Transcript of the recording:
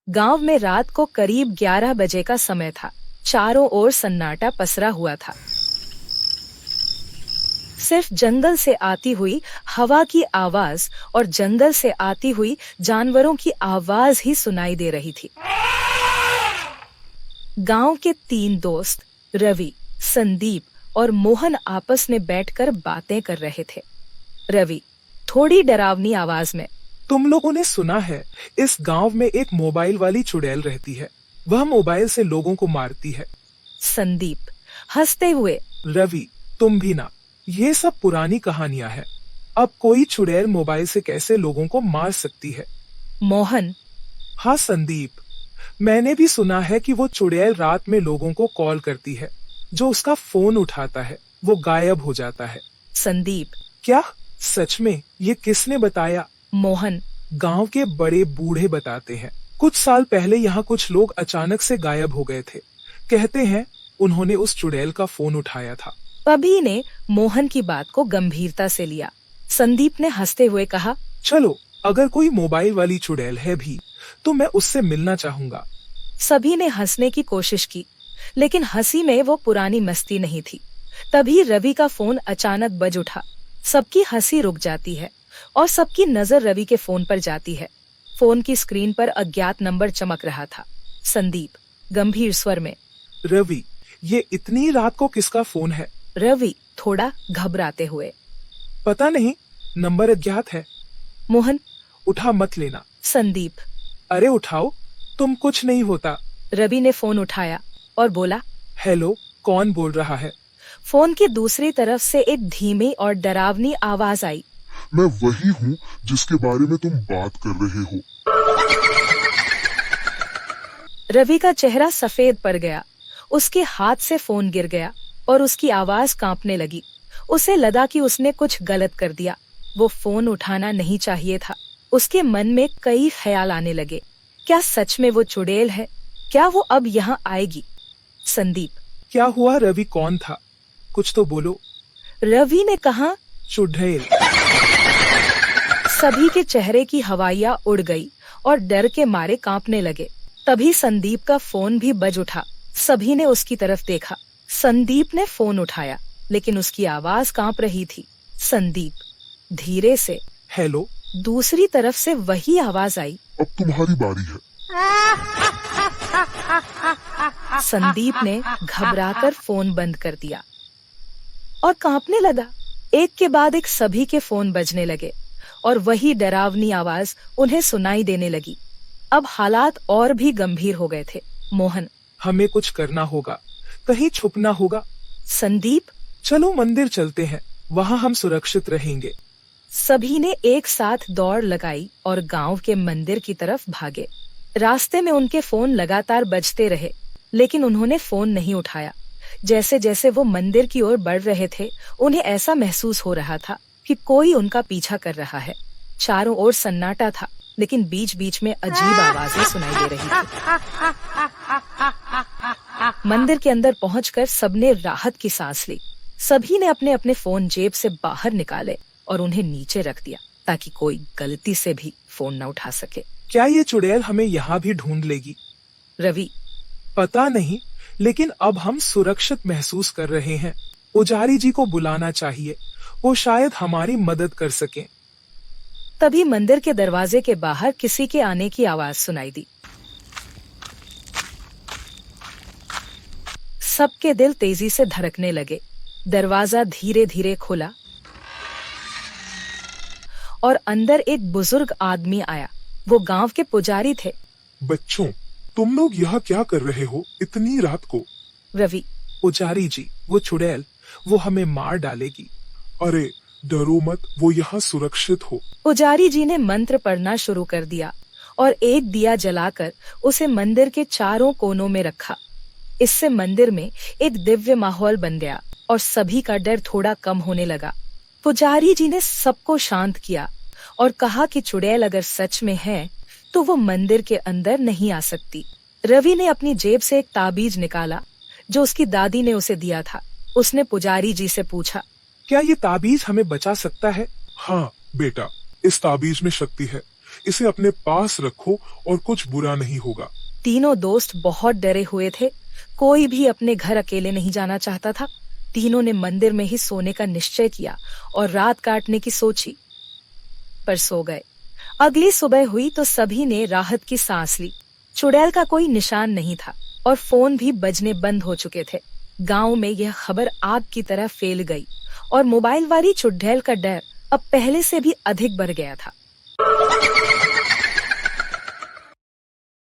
गांव में रात को करीब 11 बजे का समय था। चारों ओर सन्नाटा पसरा हुआ था। सिर्फ जंगल से आती हुई हवा की आवाज और जंगल से आती हुई जानवरों की आवाज ही सुनाई दे रही थी। गांव के 3 दोस्त रवि, संदीप और मोहन आपस में बैठकर बातें कर रहे थे। रवि थोड़ी डरावनी आवाज में, तुम लोगों ने सुना है, इस गांव में एक मोबाइल वाली चुड़ैल रहती है। वह मोबाइल से लोगों को मारती है। संदीप हंसते हुए, रवि तुम भी ना, ये सब पुरानी कहानियां हैं। अब कोई चुड़ैल मोबाइल से कैसे लोगों को मार सकती है। मोहन, हाँ संदीप, मैंने भी सुना है कि वो चुड़ैल रात में लोगों को कॉल करती है। जो उसका फोन उठाता है वो गायब हो जाता है। संदीप, क्या सच में? ये किसने बताया? मोहन, गांव के बड़े बूढ़े बताते हैं। कुछ साल पहले यहाँ कुछ लोग अचानक से गायब हो गए थे। कहते हैं उन्होंने उस चुड़ैल का फोन उठाया था। अभी ने मोहन की बात को गंभीरता से लिया। संदीप ने हंसते हुए कहा, चलो, अगर कोई मोबाइल वाली चुड़ैल है भी तो मैं उससे मिलना चाहूंगा। सभी ने हंसने की कोशिश की, लेकिन हंसी में वो पुरानी मस्ती नहीं थी। तभी रवि का फोन अचानक बज उठा। सबकी हंसी रुक जाती है और सबकी नजर रवि के फोन पर जाती है। फोन की स्क्रीन पर अज्ञात नंबर चमक रहा था। संदीप गंभीर स्वर में, रवि, ये इतनी रात को किसका फोन है? रवि थोड़ा घबराते हुए, पता नहीं, नंबर अज्ञात है। मोहन, उठा मत लेना। संदीप, अरे उठाओ, तुम कुछ नहीं होता। रवि ने फोन उठाया और बोला, हेलो, कौन बोल रहा है? फोन की दूसरी तरफ से एक धीमी और डरावनी आवाज आई, मैं वही हूँ जिसके बारे में तुम बात कर रहे हो। रवि का चेहरा सफेद पड़ गया। उसके हाथ से फोन गिर गया और उसकी आवाज कांपने लगी। उसे लगा कि उसने कुछ गलत कर दिया। वो फोन उठाना नहीं चाहिए था। उसके मन में कई ख्याल आने लगे। क्या सच में वो चुड़ैल है? क्या वो अब यहाँ आएगी? संदीप, क्या हुआ? रवि कौन था? कुछ तो बोलो। रवि ने कहा, चुड़ैल। सभी के चेहरे की हवाइयाँ उड़ गई और डर के मारे कांपने लगे। तभी संदीप का फोन भी बज उठा। सभी ने उसकी तरफ देखा। संदीप ने फोन उठाया, लेकिन उसकी आवाज कांप रही थी। संदीप धीरे से, हेलो। दूसरी तरफ से वही आवाज आई, अब तुम्हारी बारी है। संदीप ने घबराकर फोन बंद कर दिया और कांपने लगा। एक के बाद एक सभी के फोन बजने लगे और वही डरावनी आवाज उन्हें सुनाई देने लगी। अब हालात और भी गंभीर हो गए थे। मोहन, हमें कुछ करना होगा, कहीं छुपना होगा। संदीप, चलो मंदिर चलते हैं, वहाँ हम सुरक्षित रहेंगे। सभी ने एक साथ दौड़ लगाई और गांव के मंदिर की तरफ भागे। रास्ते में उनके फोन लगातार बजते रहे, लेकिन उन्होंने फोन नहीं उठाया। जैसे जैसे वो मंदिर की ओर बढ़ रहे थे, उन्हें ऐसा महसूस हो रहा था कि कोई उनका पीछा कर रहा है। चारों ओर सन्नाटा था, लेकिन बीच बीच में अजीब आवाजें सुनाई दे रही थी। मंदिर के अंदर पहुंचकर सबने राहत की सांस ली। सभी ने अपने अपने फोन जेब से बाहर निकाले और उन्हें नीचे रख दिया, ताकि कोई गलती से भी फोन न उठा सके। क्या ये चुड़ैल हमें यहाँ भी ढूंढ लेगी? रवि, पता नहीं, लेकिन अब हम सुरक्षित महसूस कर रहे हैं। पुजारी जी को बुलाना चाहिए, वो शायद हमारी मदद कर सकें। तभी मंदिर के दरवाजे के बाहर किसी के आने की आवाज सुनाई दी। सबके दिल तेजी से धड़कने लगे। दरवाजा धीरे धीरे खुला और अंदर एक बुजुर्ग आदमी आया। वो गांव के पुजारी थे। बच्चों, तुम लोग यहाँ क्या कर रहे हो इतनी रात को? रवि, पुजारी जी, वो चुड़ैल, वो हमें मार डालेगी। अरे डरो मत, वो यहाँ सुरक्षित हो। पुजारी जी ने मंत्र पढ़ना शुरू कर दिया और एक दिया जलाकर उसे मंदिर के चारों कोनों में रखा। इससे मंदिर में एक दिव्य माहौल बन गया और सभी का डर थोड़ा कम होने लगा। पुजारी जी ने सबको शांत किया और कहा कि चुड़ैल अगर सच में है तो वो मंदिर के अंदर नहीं आ सकती। रवि ने अपनी जेब से एक ताबीज निकाला जो उसकी दादी ने उसे दिया था। उसने पुजारी जी से पूछा, क्या ये ताबीज हमें बचा सकता है? हाँ बेटा, इस ताबीज में शक्ति है। इसे अपने पास रखो और कुछ बुरा नहीं होगा। तीनों दोस्त बहुत डरे हुए थे। कोई भी अपने घर अकेले नहीं जाना चाहता था। तीनों ने मंदिर में ही सोने का निश्चय किया और रात काटने की सोची, पर सो गए। अगली सुबह हुई तो सभी ने राहत की सांस ली। चुड़ैल का कोई निशान नहीं था और फोन भी बजने बंद हो चुके थे। गांव में यह खबर आग की तरह फैल गई और मोबाइल वाली चुड़ैल का डर अब पहले से भी अधिक बढ़ गया था।